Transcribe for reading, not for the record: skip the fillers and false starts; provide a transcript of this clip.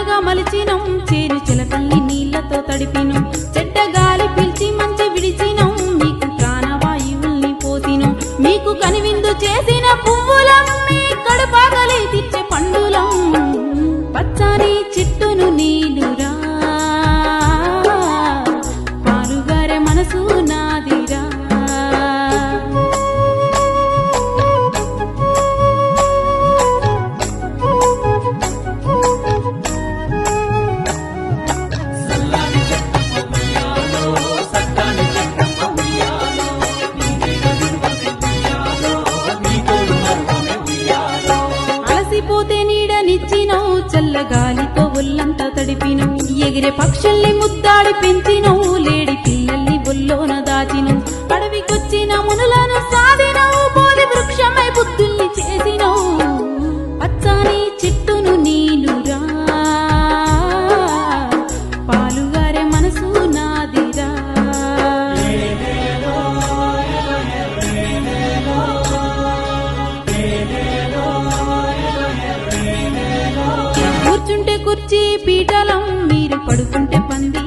పంటగా మలిచినం చేను చిలకల్ని నీళ్లతో తడిపినం చెడ్డ గాలి పీల్చి మంచి విడిచినం మీకు ప్రాణవాయువుల్ని పోసినం మీకు కనివిందు చేసిన పువ్వులం మీ కడుపాగలి తీర్చే పండులం పచ్చని చెట్టును నీనురా పాలుగారే మనసు నాదిరా అలసిపోతే నీడనిచ్చినవు చల్లగాలితో ఒళ్ళంతా తడిపినవు ఎగిరే పక్షుల్ని ముద్దాడి పెంచినవు లేడి పిల్లల్ని బొల్లోన దాచినవు అడవికొచ్చిన మునులను సాధినవు బోధి వృక్షమై బుద్ధుల్ని చేసినవు పచ్చని చెట్టును నీనురా పాలుగారే మనసు నాదిరా కూర్చుంటే కుర్చీ పీటలం మీరు పడుకుంటే పంది